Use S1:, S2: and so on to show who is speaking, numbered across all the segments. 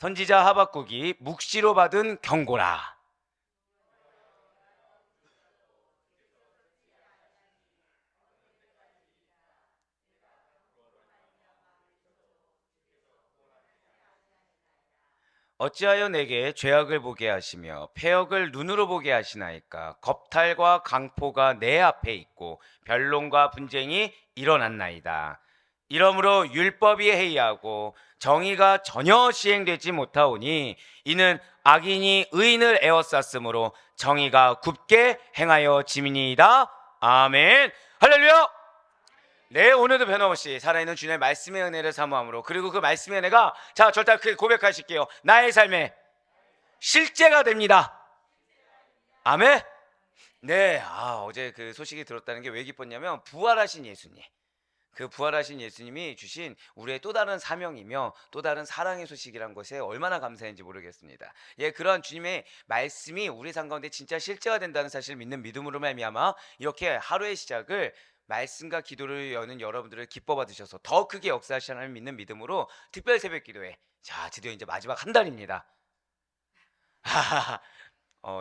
S1: 선지자 하박국이 묵시로 받은 경고라. 어찌하여 내게 죄악을 보게 하시며 패역을 눈으로 보게 하시나이까. 겁탈과 강포가 내 앞에 있고 변론과 분쟁이 일어났나이다. 이러므로 율법이 해이하고 정의가 전혀 시행되지 못하오니 이는 악인이 의인을 에워쌌으므로 정의가 굽게 행하여 짐이니이다. 아멘. 할렐루야. 네, 오늘도 변함없이 살아있는 주님의 말씀의 은혜를 사모함으로, 그리고 그 말씀의 은혜가, 자, 절대 크게 고백하실게요. 나의 삶에 실제가 됩니다. 아멘. 네, 어제 그 소식이 들었다는 게 왜 기뻤냐면, 부활하신 예수님, 그 부활하신 예수님이 주신 우리의 또 다른 사명이며 또 다른 사랑의 소식이란 것에 얼마나 감사한지 모르겠습니다. 예, 그러한 주님의 말씀이 우리 삶 가운데 진짜 실제가 된다는 사실을 믿는 믿음으로 말미암아 이렇게 하루의 시작을 말씀과 기도를 여는 여러분들을 기뻐 받으셔서 더 크게 역사하시는 하나님 믿는 믿음으로 특별 새벽 기도회, 자, 드디어 이제 마지막 한 달입니다.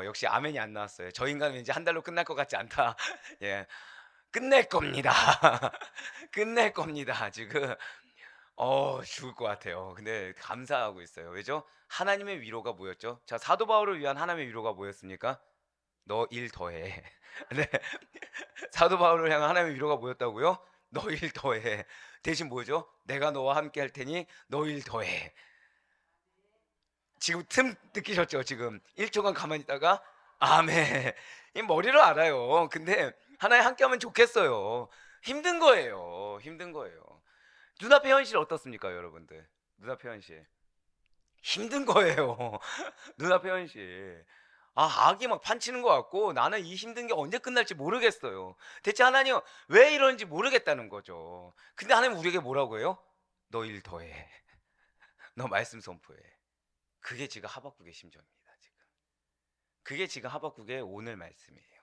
S1: 역시 아멘이 안 나왔어요. 저 인간은 왠지 한 달로 끝날 것 같지 않다. 예, 끝낼 겁니다. 끝낼 겁니다. 지금 죽을 것 같아요. 근데 감사하고 있어요. 왜죠? 하나님의 위로가 뭐였죠? 자, 사도 바울을 위한 하나님의 위로가 뭐였습니까? 너 일 더해. 네. 사도 바울을 향한 하나님의 위로가 뭐였다고요? 너 일 더해. 대신 뭐죠? 내가 너와 함께 할 테니 너 일 더해. 지금 틈 느끼셨죠? 지금 1초간 가만히 있다가 아멘. 이 머리로 알아요. 근데 하나님 함께 하면 좋겠어요. 힘든 거예요. 힘든 거예요. 눈앞의 현실 어떻습니까, 여러분들? 눈앞의 현실 힘든 거예요. 눈앞의 현실. 악이 막 판치는 것 같고 나는 이 힘든 게 언제 끝날지 모르겠어요. 대체 하나님 왜 이러는지 모르겠다는 거죠. 근데 하나님 우리에게 뭐라고 해요? 너 일 더해. 너 말씀 선포해. 그게 지금 하박국의 심정입니다. 지금 그게 지금 하박국의 오늘 말씀이에요.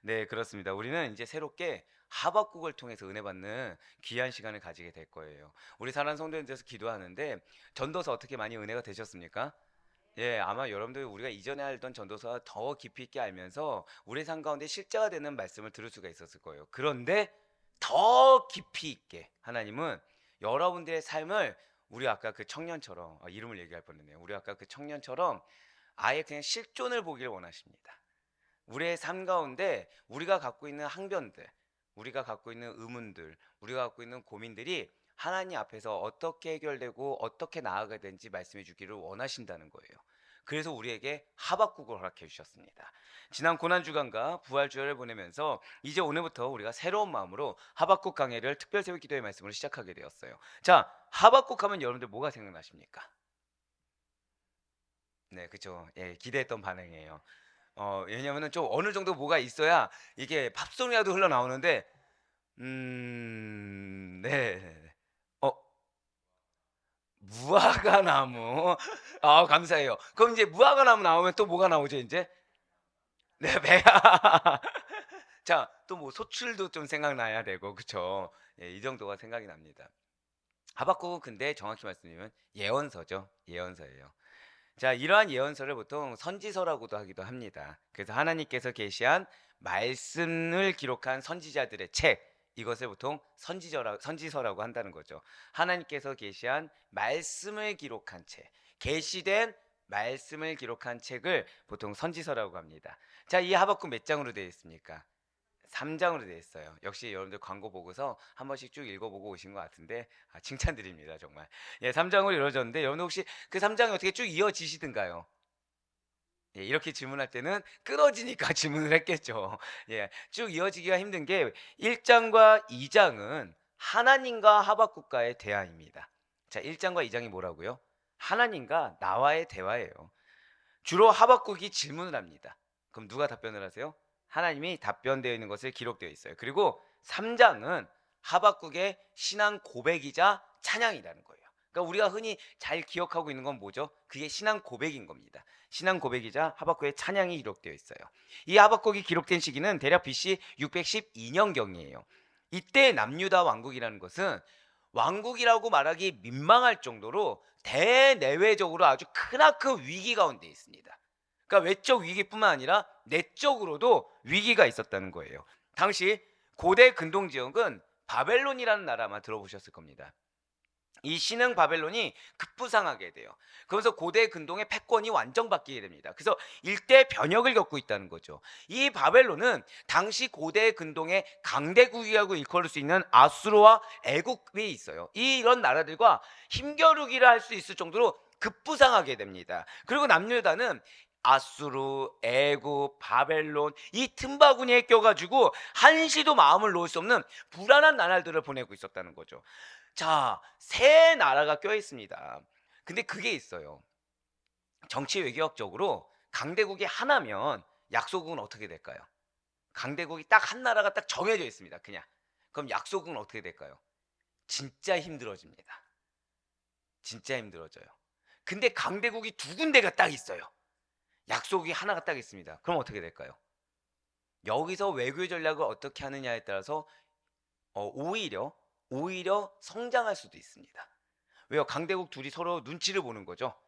S1: 네, 그렇습니다. 우리는 이제 새롭게 하박국을 통해서 은혜 받는 귀한 시간을 가지게 될 거예요. 우리 사랑하는 성도님들께서 기도하는데 전도서 어떻게 많이 은혜가 되셨습니까? 예, 아마 여러분들 우리가 이전에 알던 전도서와 더 깊이 있게 알면서 우리 삶 가운데 실제가 되는 말씀을 들을 수가 있었을 거예요. 그런데 더 깊이 있게 하나님은 여러분들의 삶을, 우리 아까 그 청년처럼, 이름을 얘기할 뻔했네요. 우리 아까 그 청년처럼 아예 그냥 실존을 보기를 원하십니다. 우리의 삶 가운데 우리가 갖고 있는 항변들, 우리가 갖고 있는 의문들, 우리가 갖고 있는 고민들이 하나님 앞에서 어떻게 해결되고 어떻게 나아가야 되는지 말씀해 주기를 원하신다는 거예요. 그래서 우리에게 하박국을 허락해 주셨습니다. 지난 고난주간과 부활주일을 보내면서 이제 오늘부터 우리가 새로운 마음으로 하박국 강해를 특별 새벽 기도의 말씀으로 시작하게 되었어요. 자, 하박국 하면 여러분들 뭐가 생각나십니까? 네, 그렇죠. 예, 기대했던 반응이에요. 왜냐면은 좀 어느 정도 뭐가 있어야 이게 팝송이라도 흘러나오는데, 네, 네, 네. 무화과나무. 감사해요. 그럼 이제 무화과나무 나오면 또 뭐가 나오죠, 이제? 네, 배가. 자, 또 뭐 소출도 좀 생각나야 되고, 그쵸? 예, 이 정도가 생각이 납니다. 하박국은 근데 정확히 말씀드리면 예언서죠. 예언서예요. 자, 이러한 예언서를 보통 선지서라고도 하기도 합니다. 그래서 하나님께서 계시한 말씀을 기록한 선지자들의 책, 이것을 보통 선지서라고 한다는 거죠. 하나님께서 계시한 말씀을 기록한 책, 계시된 말씀을 기록한 책을 보통 선지서라고 합니다. 자, 이 하박국 몇 장으로 되어 있습니까? 3장으로 되어 있어요. 역시 여러분들 광고 보고서 한 번씩 쭉 읽어보고 오신 것 같은데, 칭찬드립니다, 정말. 예, 3장으로 이루어졌는데 여러분 혹시 그 3장이 어떻게 쭉 이어지시든가요? 예, 이렇게 질문할 때는 끊어지니까 질문을 했겠죠. 예, 쭉 이어지기가 힘든 게 1장과 2장은 하나님과 하박국과의 대화입니다. 자, 1장과 2장이 뭐라고요? 하나님과 나와의 대화예요. 주로 하박국이 질문을 합니다. 그럼 누가 답변을 하세요? 하나님이 답변되어 있는 것을 기록되어 있어요. 그리고 3장은 하박국의 신앙 고백이자 찬양이라는 거예요. 그러니까 우리가 흔히 잘 기억하고 있는 건 뭐죠? 그게 신앙 고백인 겁니다. 신앙 고백이자 하박국의 찬양이 기록되어 있어요. 이 하박국이 기록된 시기는 대략 BC 612년경이에요. 이때 남유다 왕국이라는 것은 왕국이라고 말하기 민망할 정도로 대내외적으로 아주 크나큰 위기 가운데 있습니다. 그러니까 외적 위기뿐만 아니라 내적으로도 위기가 있었다는 거예요. 당시 고대 근동 지역은 바벨론이라는 나라 아마 들어보셨을 겁니다. 이 신흥 바벨론이 급부상하게 돼요. 그러면서 고대 근동의 패권이 완전 바뀌게 됩니다. 그래서 일대 변혁을 겪고 있다는 거죠. 이 바벨론은 당시 고대 근동의 강대국이라고 일컬을 수 있는 아수르와 애국이 있어요. 이런 나라들과 힘겨루기를 할 수 있을 정도로 급부상하게 됩니다. 그리고 남유다는 아수르, 애국, 바벨론 이 틈바구니에 껴가지고 한시도 마음을 놓을 수 없는 불안한 나날들을 보내고 있었다는 거죠. 자, 세 나라가 껴 있습니다. 근데 그게 있어요. 정치 외교학적으로 강대국이 하나면 약소국은 어떻게 될까요? 강대국이 딱 한 나라가 딱 정해져 있습니다. 그냥. 그럼 약소국은 어떻게 될까요? 진짜 힘들어집니다. 진짜 힘들어져요. 근데 강대국이 두 군데가 딱 있어요. 약소국이 하나가 딱 있습니다. 그럼 어떻게 될까요? 여기서 외교 전략을 어떻게 하느냐에 따라서 오히려 성장할 수도 있습니다. 왜요? 강대국 둘이 서로 눈치를 보는 거죠.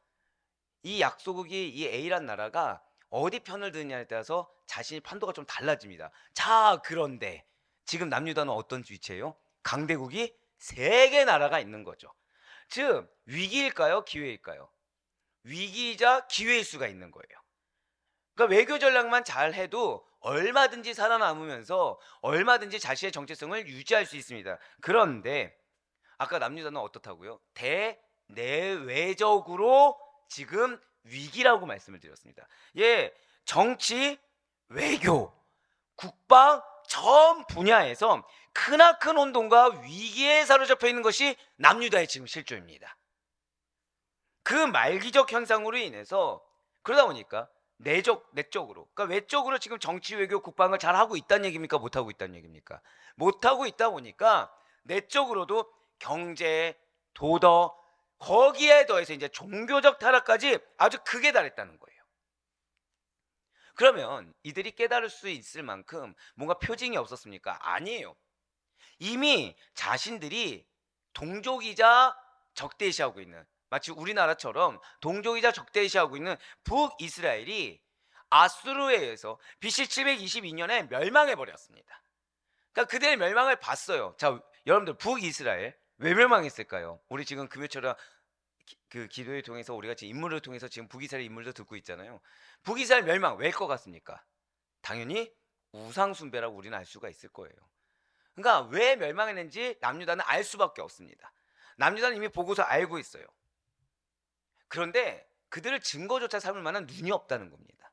S1: 이 약소국이 이 A란 나라가 어디 편을 드느냐에 따라서 자신의 판도가 좀 달라집니다. 자, 그런데 지금 남유다는 어떤 위치예요? 강대국이 세 개 나라가 있는 거죠. 즉 위기일까요? 기회일까요? 위기이자 기회일 수가 있는 거예요. 그러니까 외교 전략만 잘 해도 얼마든지 살아남으면서 얼마든지 자신의 정체성을 유지할 수 있습니다. 그런데 아까 남유다는 어떻다고요? 대내외적으로 지금 위기라고 말씀을 드렸습니다. 예, 정치, 외교, 국방 전 분야에서 크나큰 혼돈과 위기에 사로잡혀 있는 것이 남유다의 지금 실조입니다. 그 말기적 현상으로 인해서 그러다 보니까 내적으로 그러니까 외적으로 지금 정치, 외교, 국방을 잘 하고 있다는 얘기입니까? 못 하고 있다는 얘기입니까? 못 하고 있다 보니까 내적으로도 경제, 도덕 거기에 더해서 이제 종교적 타락까지 아주 극에 달했다는 거예요. 그러면 이들이 깨달을 수 있을 만큼 뭔가 표징이 없었습니까? 아니에요. 이미 자신들이 동족이자 적대시하고 있는 마치 우리나라처럼 동족이자 적대시하고 있는 북이스라엘이 아수르에 의해서 BC 722년에 멸망해 버렸습니다. 그러니까 그들의 멸망을 봤어요. 자, 여러분들 북이스라엘 왜 멸망했을까요? 우리 지금 금요철에 그 기도를 통해서 우리가 지금 인물을 통해서 지금 북이스라엘 인물도 듣고 있잖아요. 북이스라엘 멸망 왜일 것 같습니까? 당연히 우상 숭배라고 우리는 알 수가 있을 거예요. 그러니까 왜 멸망했는지 남유다는 알 수밖에 없습니다. 남유다는 이미 보고서 알고 있어요. 그런데 그들을 증거조차 삼을 만한 눈이 없다는 겁니다.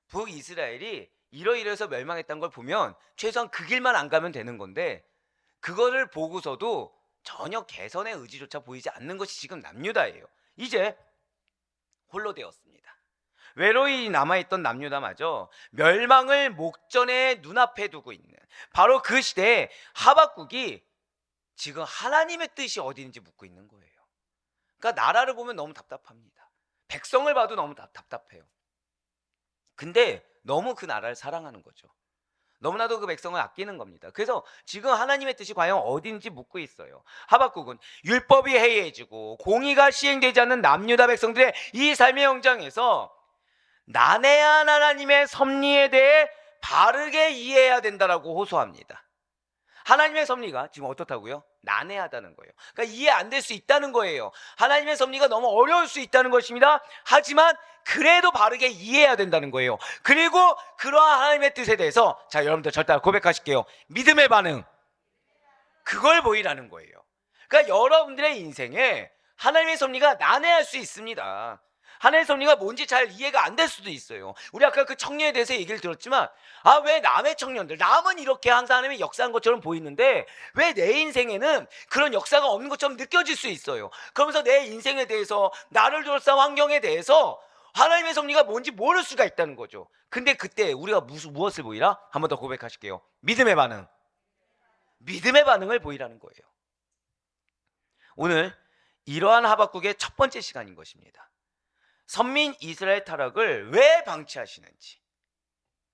S1: 북이스라엘이 이러이러해서 멸망했다는 걸 보면 최소한 그 길만 안 가면 되는 건데 그거를 보고서도 전혀 개선의 의지조차 보이지 않는 것이 지금 남유다예요. 이제 홀로 되었습니다. 외로이 남아있던 남유다마저 멸망을 목전에 눈앞에 두고 있는 바로 그 시대에 하박국이 지금 하나님의 뜻이 어디 있는지 묻고 있는 거예요. 그러니까 나라를 보면 너무 답답합니다. 백성을 봐도 너무 답답해요. 근데 너무 그 나라를 사랑하는 거죠. 너무나도 그 백성을 아끼는 겁니다. 그래서 지금 하나님의 뜻이 과연 어딘지 묻고 있어요. 하박국은 율법이 해이해지고 공의가 시행되지 않는 남유다 백성들의 이 삶의 현장에서 난해한 하나님의 섭리에 대해 바르게 이해해야 된다라고 호소합니다. 하나님의 섭리가 지금 어떻다고요? 난해하다는 거예요. 그러니까 이해 안 될 수 있다는 거예요. 하나님의 섭리가 너무 어려울 수 있다는 것입니다. 하지만 그래도 바르게 이해해야 된다는 거예요. 그리고 그러한 하나님의 뜻에 대해서 자, 여러분들 절대 고백하실게요. 믿음의 반응. 그걸 보이라는 거예요. 그러니까 여러분들의 인생에 하나님의 섭리가 난해할 수 있습니다. 하나님의 섭리가 뭔지 잘 이해가 안 될 수도 있어요. 우리 아까 그 청년에 대해서 얘기를 들었지만 왜 남의 청년들 남은 이렇게 항상 하나님의 역사한 것처럼 보이는데 왜 내 인생에는 그런 역사가 없는 것처럼 느껴질 수 있어요. 그러면서 내 인생에 대해서 나를 둘러싼 환경에 대해서 하나님의 섭리가 뭔지 모를 수가 있다는 거죠. 근데 그때 우리가 무엇을 보이라? 한 번 더 고백하실게요. 믿음의 반응. 믿음의 반응을 보이라는 거예요. 오늘 이러한 하박국의 첫 번째 시간인 것입니다. 선민 이스라엘 타락을 왜 방치하시는지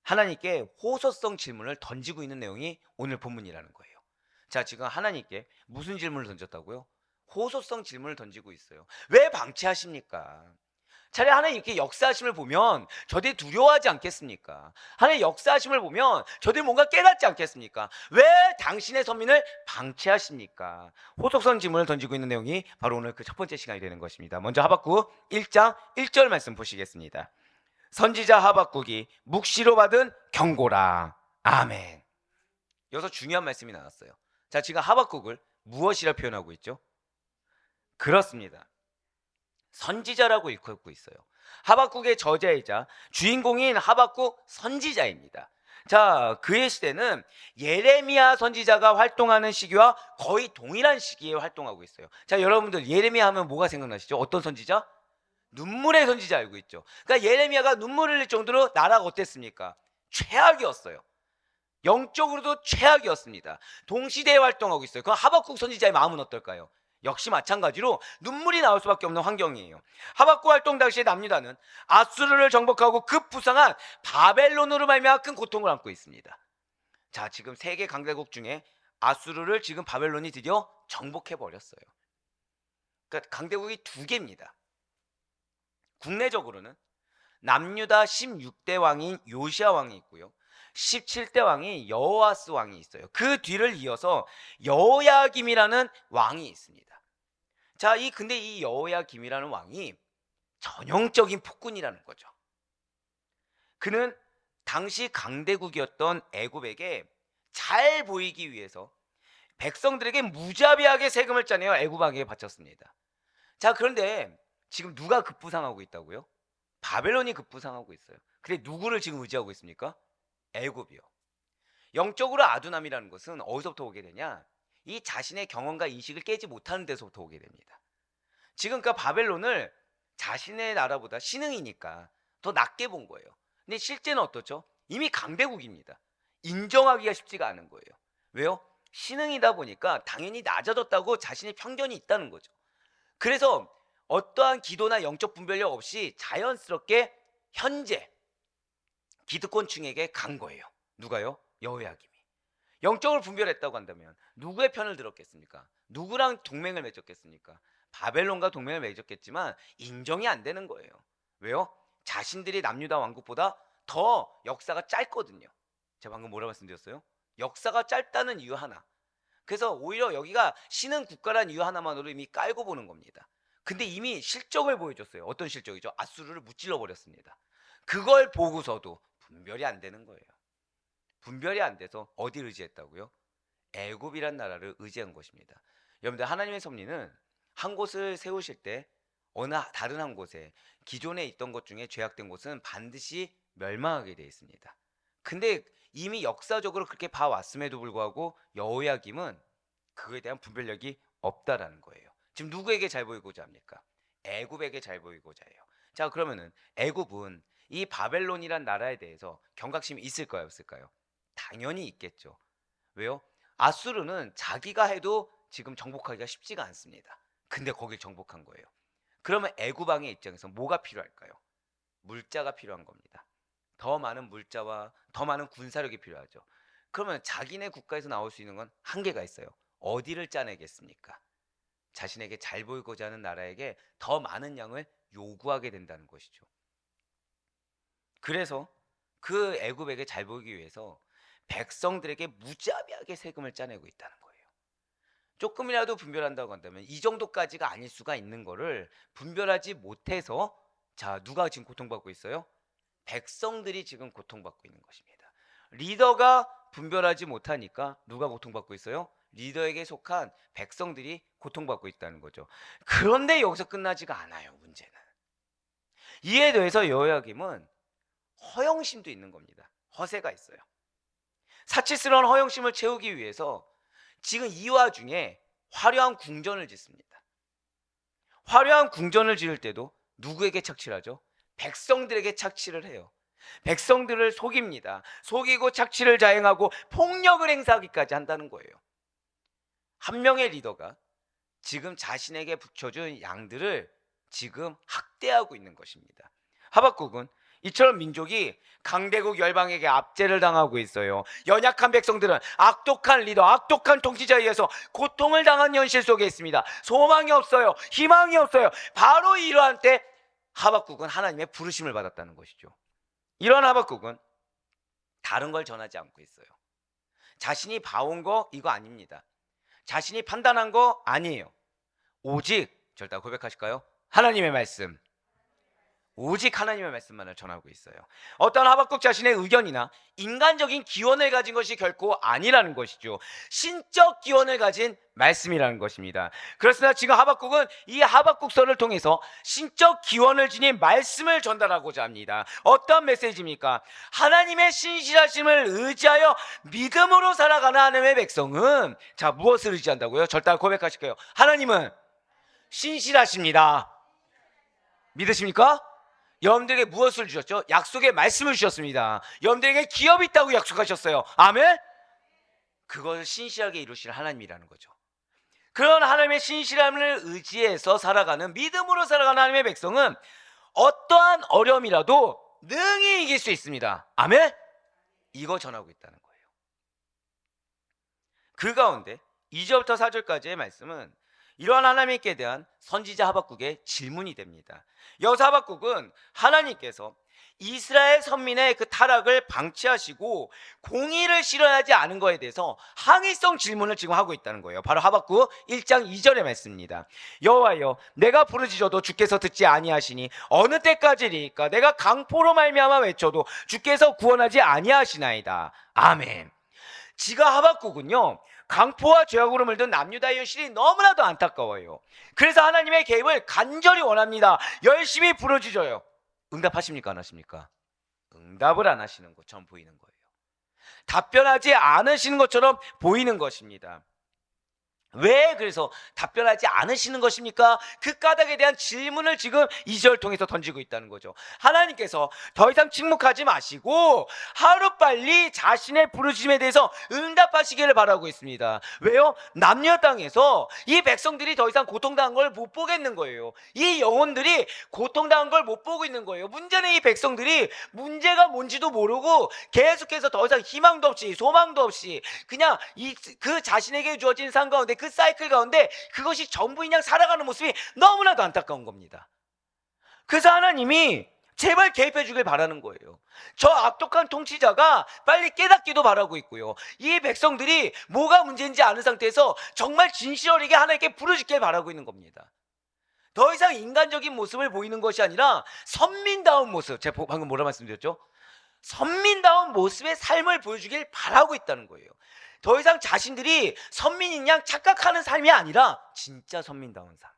S1: 하나님께 호소성 질문을 던지고 있는 내용이 오늘 본문이라는 거예요. 자, 지금 하나님께 무슨 질문을 던졌다고요? 호소성 질문을 던지고 있어요. 왜 방치하십니까? 차라리 하나님 이렇게 역사하심을 보면 저들이 두려워하지 않겠습니까? 하나님 역사하심을 보면 저들이 뭔가 깨닫지 않겠습니까? 왜 당신의 선민을 방치하십니까? 호소성 질문을 던지고 있는 내용이 바로 오늘 그 첫 번째 시간이 되는 것입니다. 먼저 하박국 1장 1절 말씀 보시겠습니다. 선지자 하박국이 묵시로 받은 경고라. 아멘. 여기서 중요한 말씀이 나왔어요. 자, 지금 하박국을 무엇이라 표현하고 있죠? 그렇습니다. 선지자라고 일컫고 있어요. 하박국의 저자이자 주인공인 하박국 선지자입니다. 자, 그의 시대는 예레미야 선지자가 활동하는 시기와 거의 동일한 시기에 활동하고 있어요. 자, 여러분들 예레미야 하면 뭐가 생각나시죠? 어떤 선지자? 눈물의 선지자 알고 있죠. 그러니까 예레미야가 눈물을 흘릴 정도로 나라가 어땠습니까? 최악이었어요. 영적으로도 최악이었습니다. 동시대에 활동하고 있어요. 그 하박국 선지자의 마음은 어떨까요? 역시 마찬가지로 눈물이 나올 수밖에 없는 환경이에요. 하박국 활동 당시에 남유다는 아수르를 정복하고 급부상한 바벨론으로 말미암아 큰 고통을 안고 있습니다. 자, 지금 세계 강대국 중에 아수르를 지금 바벨론이 드디어 정복해 버렸어요. 그러니까 강대국이 두 개입니다. 국내적으로는 남유다 16대 왕인 요시야 왕이 있고요, 17대 왕이 여호아스 왕이 있어요. 그 뒤를 이어서 여호야김이라는 왕이 있습니다. 자, 근데 이 여호야김이라는 왕이 전형적인 폭군이라는 거죠. 그는 당시 강대국이었던 애굽에게 잘 보이기 위해서 백성들에게 무자비하게 세금을 짜내어 애굽 왕에게 바쳤습니다. 자, 그런데 지금 누가 급부상하고 있다고요? 바벨론이 급부상하고 있어요. 근데 누구를 지금 의지하고 있습니까? 애굽이요. 영적으로 아두남이라는 것은 어디서부터 오게 되냐? 이 자신의 경험과 인식을 깨지 못하는 데서부터 오게 됩니다. 지금 그 바벨론을 자신의 나라보다 신흥이니까 더 낮게 본 거예요. 근데 실제는 어떻죠? 이미 강대국입니다. 인정하기가 쉽지가 않은 거예요. 왜요? 신흥이다 보니까 당연히 낮아졌다고 자신의 편견이 있다는 거죠. 그래서 어떠한 기도나 영적 분별력 없이 자연스럽게 현재 기득권층에게 간 거예요. 누가요? 여호야김이. 영적을 분별했다고 한다면 누구의 편을 들었겠습니까? 누구랑 동맹을 맺었겠습니까? 바벨론과 동맹을 맺었겠지만 인정이 안 되는 거예요. 왜요? 자신들이 남유다 왕국보다 더 역사가 짧거든요. 제가 방금 뭐라고 말씀드렸어요? 역사가 짧다는 이유 하나. 그래서 오히려 여기가 신흥 국가라는 이유 하나만으로 이미 깔고 보는 겁니다. 근데 이미 실적을 보여줬어요. 어떤 실적이죠? 아수르를 무찔러 버렸습니다. 그걸 보고서도 분별이 안 되는 거예요. 분별이 안 돼서 어디를 의지했다고요? 애굽이란 나라를 의지한 것입니다. 여러분들, 하나님의 섭리는 한 곳을 세우실 때 어느 다른 한 곳에 기존에 있던 것 중에 죄악된 곳은 반드시 멸망하게 되어 있습니다. 근데 이미 역사적으로 그렇게 봐왔음에도 불구하고 여호야김은 그거에 대한 분별력이 없다라는 거예요. 지금 누구에게 잘 보이고자 합니까? 애굽에게 잘 보이고자 해요. 자, 그러면은 애굽은 이 바벨론이란 나라에 대해서 경각심이 있을까요, 없을까요? 당연히 있겠죠. 왜요? 아수르는 자기가 해도 지금 정복하기가 쉽지가 않습니다. 근데 거길 정복한 거예요. 그러면 애굽 왕의 입장에서 뭐가 필요할까요? 물자가 필요한 겁니다. 더 많은 물자와 더 많은 군사력이 필요하죠. 그러면 자기네 국가에서 나올 수 있는 건 한계가 있어요. 어디를 짜내겠습니까? 자신에게 잘 보이고자 하는 나라에게 더 많은 양을 요구하게 된다는 것이죠. 그래서 그 애굽에게 잘 보이기 위해서 백성들에게 무자비하게 세금을 짜내고 있다는 거예요. 조금이라도 분별한다고 한다면 이 정도까지가 아닐 수가 있는 거를 분별하지 못해서, 자, 누가 지금 고통받고 있어요? 백성들이 지금 고통받고 있는 것입니다. 리더가 분별하지 못하니까 누가 고통받고 있어요? 리더에게 속한 백성들이 고통받고 있다는 거죠. 그런데 여기서 끝나지가 않아요. 문제는 이에 대해서 여호야김은 허영심도 있는 겁니다. 허세가 있어요. 사치스러운 허영심을 채우기 위해서 지금 이 와중에 화려한 궁전을 짓습니다. 화려한 궁전을 지을 때도 누구에게 착취하죠? 백성들에게 착취를 해요. 백성들을 속입니다. 속이고 착취를 자행하고 폭력을 행사하기까지 한다는 거예요. 한 명의 리더가 지금 자신에게 붙여준 양들을 지금 학대하고 있는 것입니다. 하박국은 이처럼 민족이 강대국 열방에게 압제를 당하고 있어요. 연약한 백성들은 악독한 리더, 악독한 통치자에 의해서 고통을 당한 현실 속에 있습니다. 소망이 없어요. 희망이 없어요. 바로 이러한 때 하박국은 하나님의 부르심을 받았다는 것이죠. 이런 하박국은 다른 걸 전하지 않고 있어요. 자신이 봐온 거 이거 아닙니다. 자신이 판단한 거 아니에요. 오직 절대 고백하실까요? 하나님의 말씀, 오직 하나님의 말씀만을 전하고 있어요. 어떤 하박국 자신의 의견이나 인간적인 기원을 가진 것이 결코 아니라는 것이죠. 신적 기원을 가진 말씀이라는 것입니다. 그렇으나 지금 하박국은 이 하박국서를 통해서 신적 기원을 지닌 말씀을 전달하고자 합니다. 어떤 메시지입니까? 하나님의 신실하심을 의지하여 믿음으로 살아가는 하나님의 백성은 자, 무엇을 의지한다고요? 절대 고백하실 거예요. 하나님은 신실하십니다. 믿으십니까? 여러분들에게 무엇을 주셨죠? 약속의 말씀을 주셨습니다. 여러분들에게 기업이 있다고 약속하셨어요. 아멘? 그걸 신실하게 이루실 하나님이라는 거죠. 그런 하나님의 신실함을 의지해서 살아가는, 믿음으로 살아가는 하나님의 백성은 어떠한 어려움이라도 능히 이길 수 있습니다. 아멘? 이거 전하고 있다는 거예요. 그 가운데 2절부터 4절까지의 말씀은 이러한 하나님께 대한 선지자 하박국의 질문이 됩니다. 여기서 하박국은 하나님께서 이스라엘 선민의 그 타락을 방치하시고 공의를 실현하지 않은 것에 대해서 항의성 질문을 지금 하고 있다는 거예요. 바로 하박국 1장 2절의 말씀입니다. 여호와여, 내가 부르짖어도 주께서 듣지 아니하시니 어느 때까지리까? 내가 강포로 말미암아 외쳐도 주께서 구원하지 아니하시나이다. 아멘. 지금 하박국은요, 강포와 죄악으로 물든 남유다의 현실이 너무나도 안타까워요. 그래서 하나님의 개입을 간절히 원합니다. 열심히 부르짖어요. 응답하십니까? 안 하십니까? 응답을 안 하시는 것처럼 보이는 거예요. 답변하지 않으시는 것처럼 보이는 것입니다. 왜 그래서 답변하지 않으시는 것입니까? 그 까닭에 대한 질문을 지금 2절 통해서 던지고 있다는 거죠. 하나님께서 더 이상 침묵하지 마시고 하루빨리 자신의 부르심에 대해서 응답하시기를 바라고 있습니다. 왜요? 남녀 땅에서 이 백성들이 더 이상 고통당한 걸 못 보겠는 거예요. 이 영혼들이 고통당한 걸 못 보고 있는 거예요. 문제는 이 백성들이 문제가 뭔지도 모르고 계속해서 더 이상 희망도 없이 소망도 없이 그냥 그 자신에게 주어진 삶 가운데, 그 사이클 가운데 그것이 전부인 양 살아가는 모습이 너무나도 안타까운 겁니다. 그래서 하나님이 제발 개입해 주길 바라는 거예요. 저 악독한 통치자가 빨리 깨닫기도 바라고 있고요. 이 백성들이 뭐가 문제인지 아는 상태에서 정말 진실어리게 하나님께 부르짖길 바라고 있는 겁니다. 더 이상 인간적인 모습을 보이는 것이 아니라 선민다운 모습, 제가 방금 뭐라 말씀드렸죠? 선민다운 모습의 삶을 보여주길 바라고 있다는 거예요. 더 이상 자신들이 선민인 양 착각하는 삶이 아니라 진짜 선민다운 삶,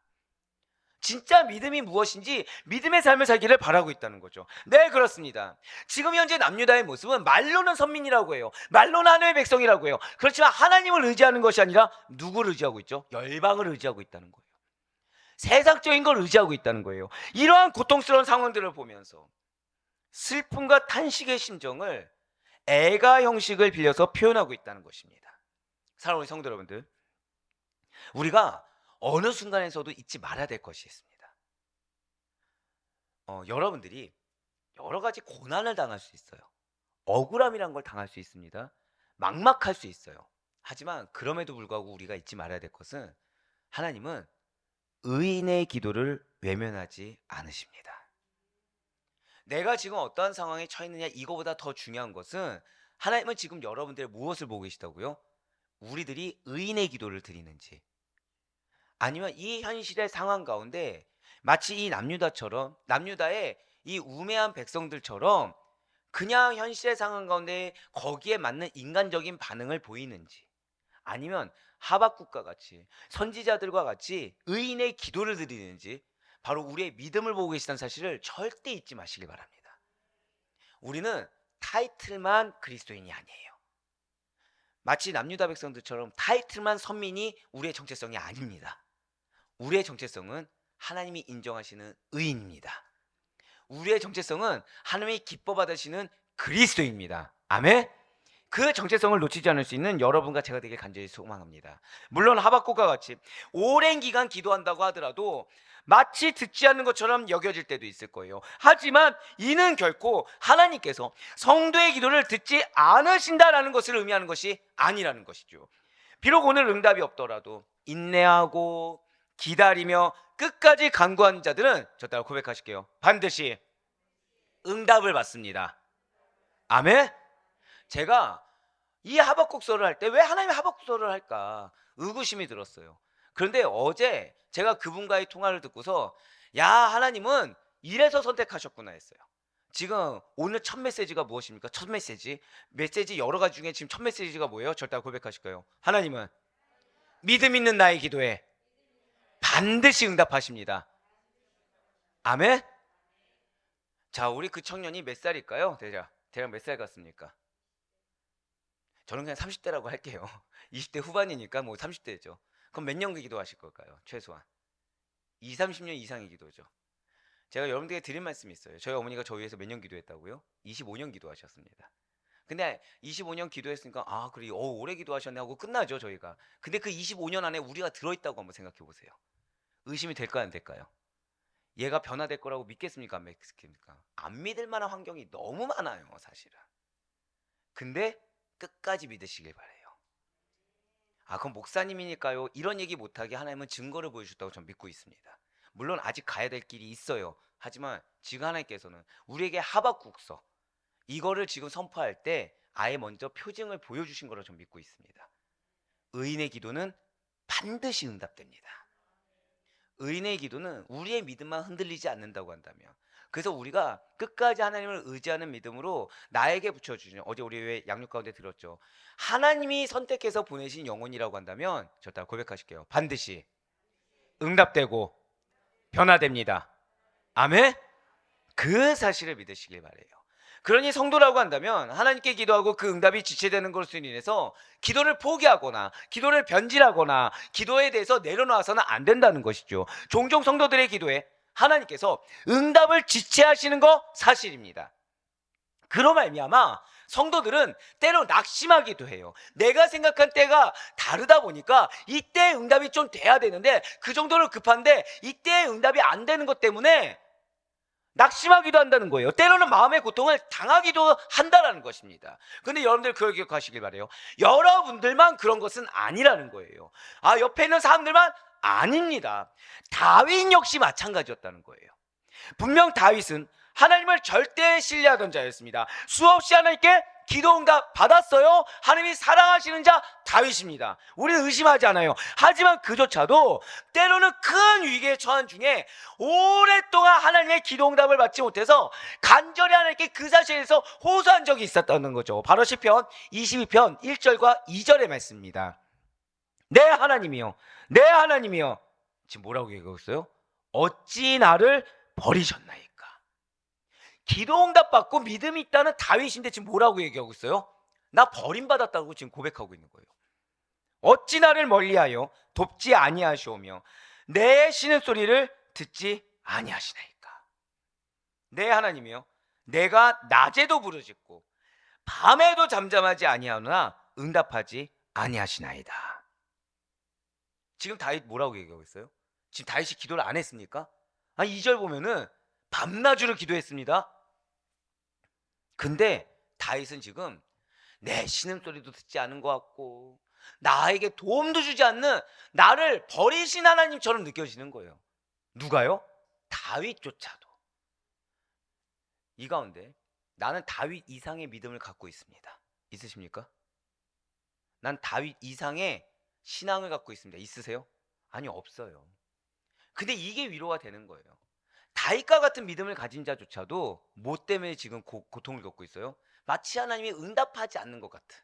S1: 진짜 믿음이 무엇인지 믿음의 삶을 살기를 바라고 있다는 거죠. 네, 그렇습니다. 지금 현재 남유다의 모습은 말로는 선민이라고 해요. 말로는 하나님의 백성이라고 해요. 그렇지만 하나님을 의지하는 것이 아니라 누구를 의지하고 있죠? 열방을 의지하고 있다는 거예요. 세상적인 걸 의지하고 있다는 거예요. 이러한 고통스러운 상황들을 보면서 슬픔과 탄식의 심정을 애가 형식을 빌려서 표현하고 있다는 것입니다. 사랑하는 성도 여러분들, 우리가 어느 순간에서도 잊지 말아야 될 것이 있습니다. 여러분들이 여러 가지 고난을 당할 수 있어요. 억울함이란 걸 당할 수 있습니다. 막막할 수 있어요. 하지만 그럼에도 불구하고 우리가 잊지 말아야 될 것은 하나님은 의인의 기도를 외면하지 않으십니다. 내가 지금 어떠한 상황에 처해 있느냐, 이거보다 더 중요한 것은 하나님은 지금 여러분들의 무엇을 보고 계시다고요? 우리들이 의인의 기도를 드리는지, 아니면 이 현실의 상황 가운데 마치 이 남유다처럼, 남유다의 이 우매한 백성들처럼 그냥 현실의 상황 가운데 거기에 맞는 인간적인 반응을 보이는지, 아니면 하박국과 같이 선지자들과 같이 의인의 기도를 드리는지, 바로 우리의 믿음을 보고 계시다는 사실을 절대 잊지 마시기 바랍니다. 우리는 타이틀만 그리스도인이 아니에요. 마치 남유다 백성들처럼 타이틀만 선민이 우리의 정체성이 아닙니다. 우리의 정체성은 하나님이 인정하시는 의인입니다. 우리의 정체성은 하나님이 기뻐 받으시는 그리스도입니다. 아멘. 그 정체성을 놓치지 않을 수 있는 여러분과 제가 되길 간절히 소망합니다. 물론 하박국과 같이 오랜 기간 기도한다고 하더라도 마치 듣지 않는 것처럼 여겨질 때도 있을 거예요. 하지만 이는 결코 하나님께서 성도의 기도를 듣지 않으신다라는 것을 의미하는 것이 아니라는 것이죠. 비록 오늘 응답이 없더라도 인내하고 기다리며 끝까지 간구하는 자들은 저 따라 고백하실게요. 반드시 응답을 받습니다. 아멘. 제가 이 하박국서를 할 때 왜 하나님이 하박국서를 할까 의구심이 들었어요. 그런데 어제 제가 그분과의 통화를 듣고서 야, 하나님은 이래서 선택하셨구나 했어요. 지금 오늘 첫 메시지가 무엇입니까? 첫 메시지 여러 가지 중에 지금 첫 메시지가 뭐예요? 절대 고백하실 거예요. 하나님은 믿음 있는 나의 기도에 반드시 응답하십니다. 아멘. 자, 우리 그 청년이 몇 살일까요? 대략 몇 살 같습니까? 저는 그냥 30대라고 할게요. 20대 후반이니까 뭐 30대죠. 그럼 몇 년 기도하실 걸까요? 최소한 20, 30년 이상의 기도죠. 제가 여러분들에게 드린 말씀이 있어요. 저희 어머니가 저희 위해서 몇 년 기도했다고요? 25년 기도하셨습니다. 근데 25년 기도했으니까 아 그래 오래 기도하셨네 하고 끝나죠 저희가. 근데 그 25년 안에 우리가 들어있다고 한번 생각해 보세요. 의심이 될까요 안 될까요? 얘가 변화될 거라고 믿겠습니까 안 믿겠습니까? 안 믿을 만한 환경이 너무 많아요 사실은. 근데 끝까지 믿으시길 바래요. 아 그럼 목사님이니까요 이런 얘기 못하게 하나님은 증거를 보여주셨다고 저는 믿고 있습니다. 물론 아직 가야 될 길이 있어요. 하지만 지금 하나님께서는 우리에게 하박국서 이거를 지금 선포할 때 아예 먼저 표징을 보여주신 거로 저는 믿고 있습니다. 의인의 기도는 반드시 응답됩니다. 의인의 기도는 우리의 믿음만 흔들리지 않는다고 한다면, 그래서 우리가 끝까지 하나님을 의지하는 믿음으로 나에게 붙여주시는, 어제 우리 왜 양육 가운데 들었죠, 하나님이 선택해서 보내신 영혼이라고 한다면 저 따라 고백하실게요. 반드시 응답되고 변화됩니다. 아멘. 그 사실을 믿으시길 바래요. 그러니 성도라고 한다면 하나님께 기도하고 그 응답이 지체되는 것으로 인해서 기도를 포기하거나 기도를 변질하거나 기도에 대해서 내려놓아서는 안 된다는 것이죠. 종종 성도들의 기도에 하나님께서 응답을 지체하시는 거 사실입니다. 그로 말미암아 성도들은 때로 낙심하기도 해요. 내가 생각한 때가 다르다 보니까 이때 응답이 좀 돼야 되는데 그 정도로 급한데 이때 응답이 안 되는 것 때문에 낙심하기도 한다는 거예요. 때로는 마음의 고통을 당하기도 한다는 것입니다. 그런데 여러분들 그걸 기억하시길 바래요. 여러분들만 그런 것은 아니라는 거예요. 아 옆에 있는 사람들만 아닙니다. 다윗 역시 마찬가지였다는 거예요. 분명 다윗은 하나님을 절대 신뢰하던 자였습니다. 수없이 하나님께 기도 응답 받았어요. 하나님이 사랑하시는 자 다윗입니다. 우리는 의심하지 않아요. 하지만 그조차도 때로는 큰 위기에 처한 중에 오랫동안 하나님의 기도 응답을 받지 못해서 간절히 하나님께 그 사실에 대해서 호소한 적이 있었다는 거죠. 바로 시편 22편 1절과 2절의 말씀입니다. 내 하나님이여 내 하나님이여, 지금 뭐라고 얘기하고 있어요? 어찌 나를 버리셨나이까. 기도 응답 받고 믿음이 있다는 다윗인데 지금 뭐라고 얘기하고 있어요? 나 버림받았다고 지금 고백하고 있는 거예요. 어찌 나를 멀리하여 돕지 아니하시오며 내 신음소리를 듣지 아니하시나이까. 내 하나님이여 내가 낮에도 부르짖고 밤에도 잠잠하지 아니하노나 응답하지 아니하시나이다. 지금 다윗 뭐라고 얘기하고 있어요? 지금 다윗이 기도를 안 했습니까? 아니 2절 보면은 밤낮으로 기도했습니다. 근데 다윗은 지금 내 신음소리도 듣지 않은 것 같고 나에게 도움도 주지 않는 나를 버리신 하나님처럼 느껴지는 거예요. 누가요? 다윗조차도. 이 가운데 나는 다윗 이상의 믿음을 갖고 있습니다. 있으십니까? 난 다윗 이상의 신앙을 갖고 있습니다. 있으세요? 아니 없어요. 근데 이게 위로가 되는 거예요. 다윗과 같은 믿음을 가진 자조차도 뭐 때문에 지금 고통을 겪고 있어요? 마치 하나님이 응답하지 않는 것 같은,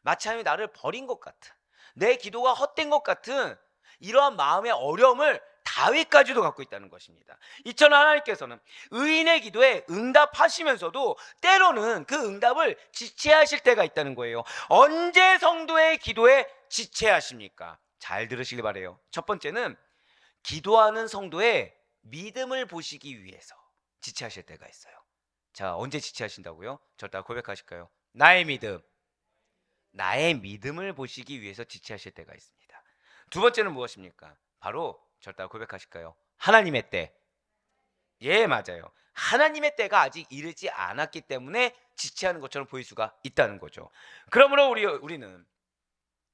S1: 마치 하나님이 나를 버린 것 같은, 내 기도가 헛된 것 같은 이러한 마음의 어려움을 다윗까지도 갖고 있다는 것입니다. 이처럼 하나님께서는 의인의 기도에 응답하시면서도 때로는 그 응답을 지체하실 때가 있다는 거예요. 언제 성도의 기도에 지체하십니까? 잘 들으시기 바라요. 첫 번째는 기도하는 성도의 믿음을 보시기 위해서 지체하실 때가 있어요. 자, 언제 지체하신다고요? 저 따라 고백하실까요? 나의 믿음 나의 믿음을 보시기 위해서 지체하실 때가 있습니다. 두 번째는 무엇입니까? 바로 저를 따라 고백하실까요? 하나님의 때. 예, 맞아요. 하나님의 때가 아직 이르지 않았기 때문에 지체하는 것처럼 보일 수가 있다는 거죠. 그러므로 우리는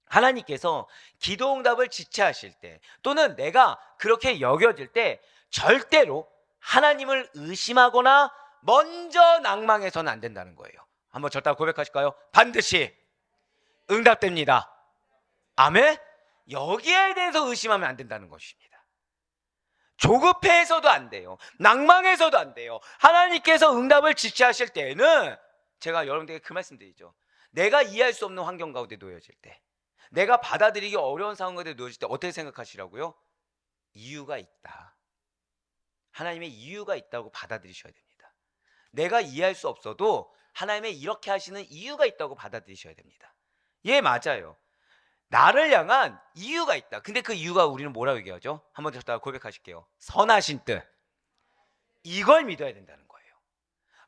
S1: 하나님께서 기도 응답을 지체하실 때, 또는 내가 그렇게 여겨질 때 절대로 하나님을 의심하거나 먼저 낭망해서는 안 된다는 거예요. 한번 저따라 고백하실까요? 반드시 응답됩니다. 아멘? 여기에 대해서 의심하면 안 된다는 것입니다. 조급해서도 안 돼요. 낭망해서도 안 돼요. 하나님께서 응답을 지체하실 때에는 제가 여러분들에게 그 말씀 드리죠. 내가 이해할 수 없는 환경 가운데 놓여질 때, 내가 받아들이기 어려운 상황 가운데 놓여질 때 어떻게 생각하시라고요? 이유가 있다. 하나님의 이유가 있다고 받아들이셔야 됩니다. 내가 이해할 수 없어도 하나님의 이렇게 하시는 이유가 있다고 받아들이셔야 됩니다. 예, 맞아요. 나를 향한 이유가 있다. 근데 그 이유가 우리는 뭐라고 얘기하죠? 한번 더 고백하실게요. 선하신 뜻. 이걸 믿어야 된다는 거예요.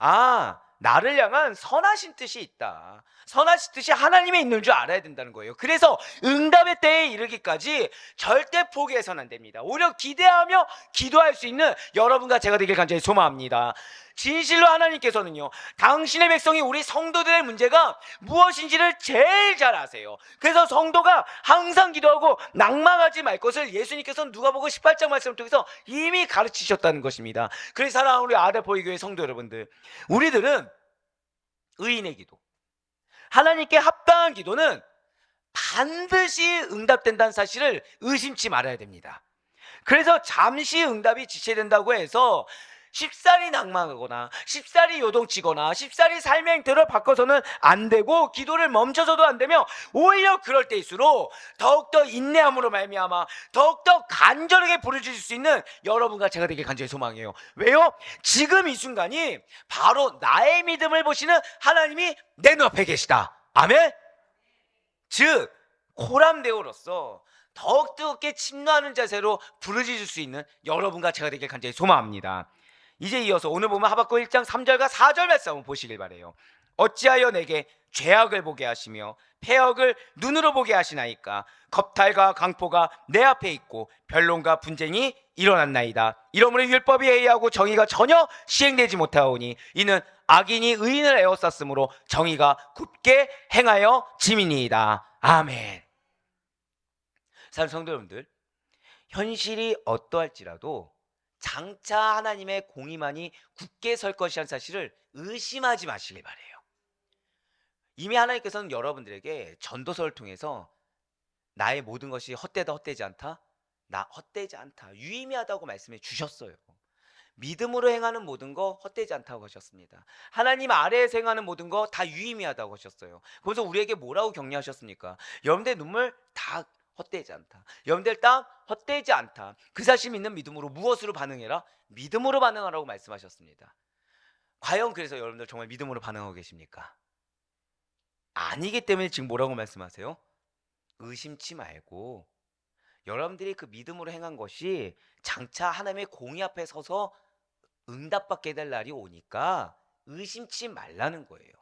S1: 아, 나를 향한 선하신 뜻이 있다. 선하신 뜻이 하나님에 있는 줄 알아야 된다는 거예요. 그래서 응답의 때에 이르기까지 절대 포기해서는 안 됩니다. 오히려 기대하며 기도할 수 있는 여러분과 제가 되길 간절히 소망합니다. 진실로 하나님께서는요, 당신의 백성이, 우리 성도들의 문제가 무엇인지를 제일 잘 아세요. 그래서 성도가 항상 기도하고 낭망하지 말 것을 예수님께서는 누가복음 18장 말씀을 통해서 이미 가르치셨다는 것입니다. 그래서 사랑하는 우리 아델포이 교회 성도 여러분들, 우리들은 의인의 기도, 하나님께 합당한 기도는 반드시 응답된다는 사실을 의심치 말아야 됩니다. 그래서 잠시 응답이 지체된다고 해서 쉽사리 낭망하거나 쉽사리 요동치거나 쉽사리 삶의 행태를 바꿔서는 안 되고, 기도를 멈춰서도 안 되며, 오히려 그럴 때일수록 더욱더 인내함으로 말미암아 더욱더 간절하게 부르짖을 수 있는 여러분과 제가 되길 간절히 소망해요. 왜요? 지금 이 순간이 바로 나의 믿음을 보시는 하나님이 내 눈앞에 계시다. 아멘? 즉 호람대오로서 더욱 뜨겁게 침노하는 자세로 부르짖을 수 있는 여러분과 제가 되길 간절히 소망합니다. 이제 이어서 오늘 보면 하박국 1장 3절과 4절 말씀을 보시길 바라요. 어찌하여 내게 죄악을 보게 하시며 패역을 눈으로 보게 하시나이까? 겁탈과 강포가 내 앞에 있고 변론과 분쟁이 일어났나이다. 이러므로 율법이 해이하고 정의가 전혀 시행되지 못하오니 이는 악인이 의인을 에워쌌으므로 정의가 굳게 행하여 짐이니이다. 아멘. 사랑하는 성도 여러분들, 현실이 어떠할지라도 장차 하나님의 공의만이 굳게 설 것이라는 사실을 의심하지 마시길 바래요. 이미 하나님께서는 여러분들에게 전도서를 통해서 나의 모든 것이 헛되다, 헛되지 않다, 나 헛되지 않다, 유의미하다고 말씀해 주셨어요. 믿음으로 행하는 모든 거 헛되지 않다고 하셨습니다. 하나님 아래에서 행하는 모든 거 다 유의미하다고 하셨어요. 그래서 우리에게 뭐라고 격려하셨습니까? 여러분들의 눈물 다 헛되지 않다, 여러분들 땀 헛되지 않다, 그 사실 믿는 믿음으로 무엇으로 반응해라? 믿음으로 반응하라고 말씀하셨습니다. 과연 그래서 여러분들 정말 믿음으로 반응하고 계십니까? 아니기 때문에 지금 뭐라고 말씀하세요? 의심치 말고 여러분들이 그 믿음으로 행한 것이 장차 하나님의 공의 앞에 서서 응답받게 될 날이 오니까 의심치 말라는 거예요.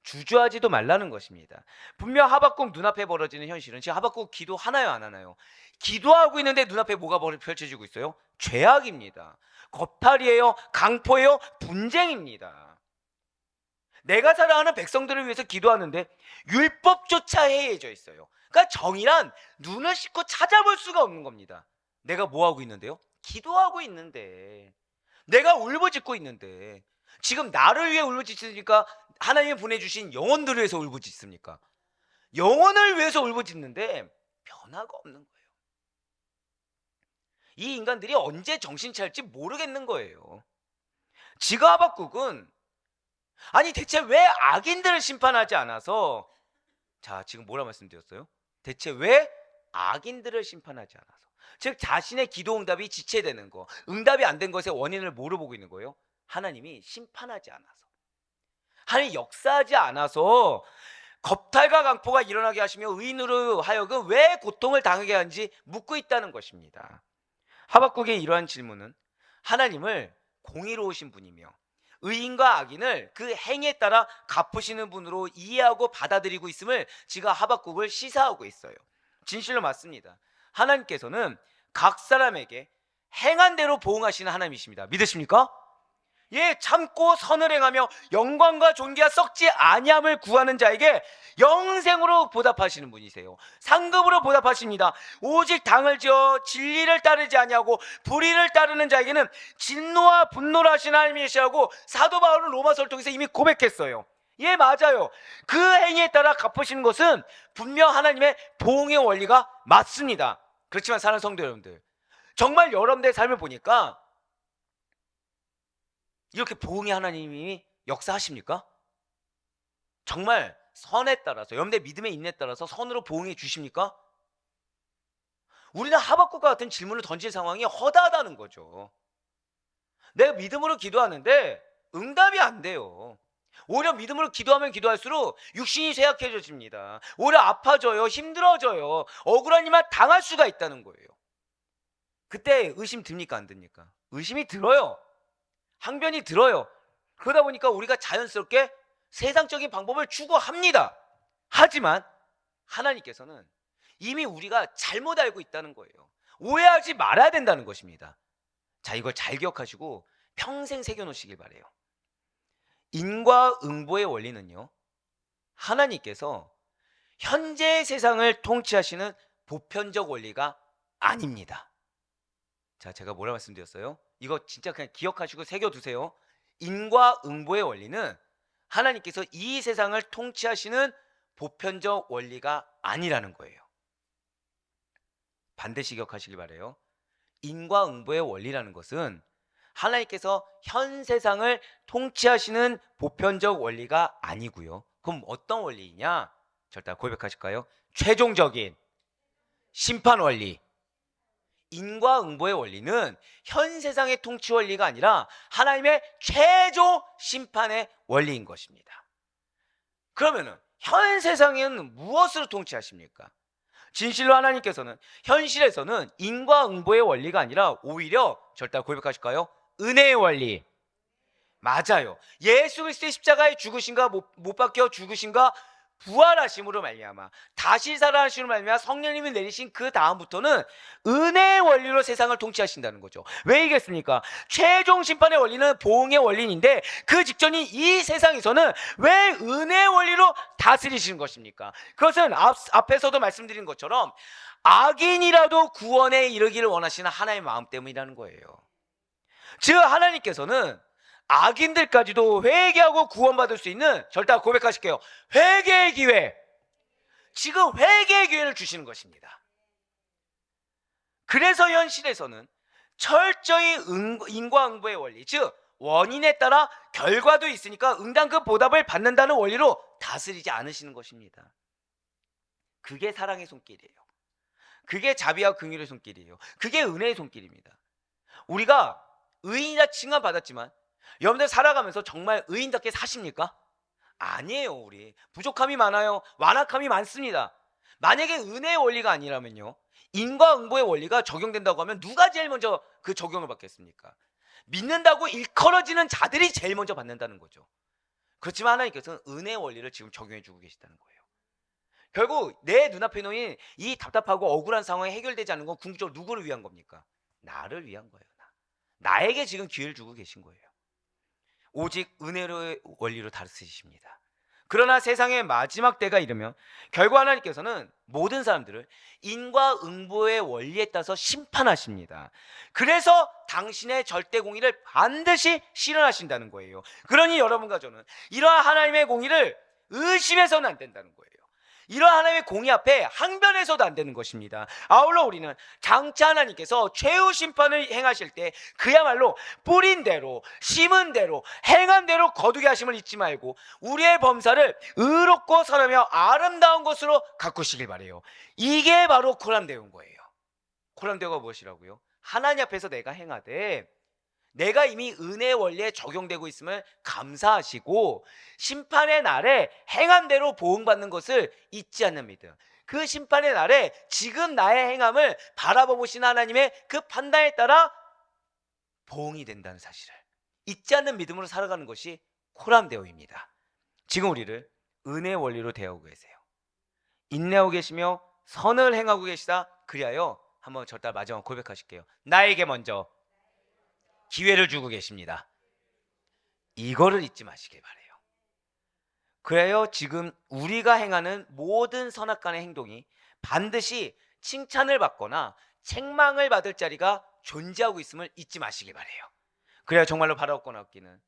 S1: 주저하지도 말라는 것입니다. 분명 하박국 눈앞에 벌어지는 현실은, 지금 하박국 기도 하나요, 안 하나요? 기도하고 있는데 눈앞에 뭐가 펼쳐지고 있어요? 죄악입니다. 겁탈이에요, 강포예요, 분쟁입니다. 내가 사랑하는 백성들을 위해서 기도하는데 율법조차 해이해져 있어요. 그러니까 정의란 눈을 씻고 찾아볼 수가 없는 겁니다. 내가 뭐 하고 있는데요? 기도하고 있는데, 내가 울부짖고 있는데, 지금 나를 위해 울부짖으니까 하나님이 보내주신 영혼들을 위해서 울부짖습니까? 영혼을 위해서 울부짖는데 변화가 없는 거예요. 이 인간들이 언제 정신 차릴지 모르겠는 거예요. 지금 하박국은, 아니 대체 왜 악인들을 심판하지 않아서, 자 지금 뭐라 말씀드렸어요? 대체 왜 악인들을 심판하지 않아서, 즉 자신의 기도 응답이 지체되는 거, 응답이 안 된 것의 원인을 뭐로 보고 있는 거예요? 하나님이 심판하지 않아서, 하나님이 역사하지 않아서 겁탈과 강포가 일어나게 하시며 의인으로 하여금 왜 고통을 당하게 하는지 묻고 있다는 것입니다. 하박국의 이러한 질문은 하나님을 공의로우신 분이며 의인과 악인을 그 행위에 따라 갚으시는 분으로 이해하고 받아들이고 있음을 지가 하박국을 시사하고 있어요. 진실로 맞습니다. 하나님께서는 각 사람에게 행한 대로 보응하시는 하나님이십니다. 믿으십니까? 예, 참고 선을 행하며 영광과 존귀가 썩지 아니함을 구하는 자에게 영생으로 보답하시는 분이세요. 상급으로 보답하십니다. 오직 당을 지어 진리를 따르지 아니하고 불의를 따르는 자에게는 진노와 분노를 하시는 하나님이시라고 사도 바울은 로마서를 통해서 이미 고백했어요. 예, 맞아요. 그 행위에 따라 갚으시는 것은 분명 하나님의 보응의 원리가 맞습니다. 그렇지만 사랑하는 성도 여러분들, 정말 여러분들의 삶을 보니까 이렇게 보응의 하나님이 역사하십니까? 정말 선에 따라서, 여러분들의 믿음의 인내에 따라서 선으로 보응해 주십니까? 우리는 하박국과 같은 질문을 던질 상황이 허다하다는 거죠. 내가 믿음으로 기도하는데 응답이 안 돼요. 오히려 믿음으로 기도하면 기도할수록 육신이 쇠약해집니다. 오히려 아파져요. 힘들어져요. 억울한 일만 당할 수가 있다는 거예요. 그때 의심 듭니까? 안 듭니까? 의심이 들어요. 항변이 들어요. 그러다 보니까 우리가 자연스럽게 세상적인 방법을 추구합니다. 하지만 하나님께서는 이미 우리가 잘못 알고 있다는 거예요. 오해하지 말아야 된다는 것입니다. 자, 이걸 잘 기억하시고 평생 새겨놓으시길 바래요. 인과응보의 원리는요, 하나님께서 현재 세상을 통치하시는 보편적 원리가 아닙니다. 자, 제가 뭐라 말씀드렸어요? 이거 진짜 그냥 기억하시고 새겨두세요. 인과응보의 원리는 하나님께서 이 세상을 통치하시는 보편적 원리가 아니라는 거예요. 반드시 기억하시길 바래요. 인과응보의 원리라는 것은 하나님께서 현 세상을 통치하시는 보편적 원리가 아니고요. 그럼 어떤 원리이냐? 절대 고백하실까요? 최종적인 심판 원리. 인과응보의 원리는 현 세상의 통치 원리가 아니라 하나님의 최종 심판의 원리인 것입니다. 그러면은 현 세상에는 무엇으로 통치하십니까? 진실로 하나님께서는 현실에서는 인과응보의 원리가 아니라 오히려 절대 고백하실까요? 은혜의 원리. 맞아요. 예수 그리스도의 십자가에 죽으신가 못 박혀 죽으신가 부활하심으로 말미암아 다시 살아나심으로 말미암아 성령님이 내리신 그 다음부터는 은혜의 원리로 세상을 통치하신다는 거죠. 왜 이겠습니까? 최종 심판의 원리는 보응의 원리인데 그 직전인 이 세상에서는 왜 은혜의 원리로 다스리시는 것입니까? 그것은 앞에서도 말씀드린 것처럼 악인이라도 구원에 이르기를 원하시는 하나님의 마음 때문이라는 거예요. 즉 하나님께서는 악인들까지도 회개하고 구원받을 수 있는, 절대 고백하실게요, 회개의 기회, 지금 회개의 기회를 주시는 것입니다. 그래서 현실에서는 철저히 인과응보의 원리, 즉 원인에 따라 결과도 있으니까 응당 그 보답을 받는다는 원리로 다스리지 않으시는 것입니다. 그게 사랑의 손길이에요. 그게 자비와 긍휼의 손길이에요. 그게 은혜의 손길입니다. 우리가 의인이라 칭함받았지만 여러분들 살아가면서 정말 의인답게 사십니까? 아니에요. 우리 부족함이 많아요. 완악함이 많습니다. 만약에 은혜의 원리가 아니라면요, 인과응보의 원리가 적용된다고 하면 누가 제일 먼저 그 적용을 받겠습니까? 믿는다고 일컬어지는 자들이 제일 먼저 받는다는 거죠. 그렇지만 하나님께서는 은혜의 원리를 지금 적용해 주고 계시다는 거예요. 결국 내 눈앞에 놓인 이 답답하고 억울한 상황이 해결되지 않는 건 궁극적으로 누구를 위한 겁니까? 나를 위한 거예요. 나에게 지금 기회를 주고 계신 거예요. 오직 은혜로의 원리로 다스리십니다. 그러나 세상의 마지막 때가 이르면 결국 하나님께서는 모든 사람들을 인과응보의 원리에 따라서 심판하십니다. 그래서 당신의 절대 공의를 반드시 실현하신다는 거예요. 그러니 여러분과 저는 이러한 하나님의 공의를 의심해서는 안 된다는 거예요. 이러한 하나님의 공의 앞에 항변해서도 안 되는 것입니다. 아울러 우리는 장차 하나님께서 최후 심판을 행하실 때 그야말로 뿌린 대로, 심은 대로, 행한 대로 거두게 하심을 잊지 말고 우리의 범사를 의롭고 선하며 아름다운 것으로 가꾸시길 바래요. 이게 바로 코람데오인 거예요. 코람데오가 무엇이라고요? 하나님 앞에서 내가 행하되 내가 이미 은혜의 원리에 적용되고 있음을 감사하시고 심판의 날에 행한 대로 보응받는 것을 잊지 않는 믿음, 그 심판의 날에 지금 나의 행함을 바라보시는 하나님의 그 판단에 따라 보응이 된다는 사실을 잊지 않는 믿음으로 살아가는 것이 코람데오입니다. 지금 우리를 은혜 원리로 대하고 계세요. 인내하고 계시며 선을 행하고 계시다. 그리하여 한번 저 따라 마지막 고백하실게요. 나에게 먼저 기회를 주고 계십니다. 이거를 잊지 마시길 바래요. 그래요. 지금 우리가 행하는 모든 선악간의 행동이 반드시 칭찬을 받거나 책망을 받을 자리가 존재하고 있음을 잊지 마시길 바래요. 그래야 정말로 바라옵거나 얻기는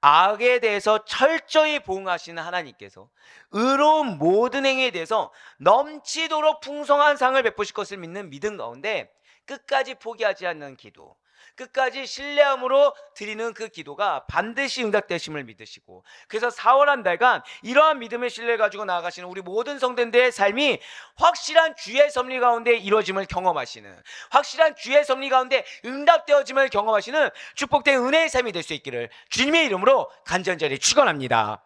S1: 악에 대해서 철저히 보응하시는 하나님께서 의로운 모든 행위에 대해서 넘치도록 풍성한 상을 베푸실 것을 믿는 믿음 가운데 끝까지 포기하지 않는 기도, 끝까지 신뢰함으로 드리는 그 기도가 반드시 응답되심을 믿으시고, 그래서 4월 한 달간 이러한 믿음의 신뢰를 가지고 나아가시는 우리 모든 성도들의 삶이 확실한 주의 섭리 가운데 이루어짐을 경험하시는, 확실한 주의 섭리 가운데 응답되어짐을 경험하시는 축복된 은혜의 삶이 될 수 있기를 주님의 이름으로 간절히 축원합니다.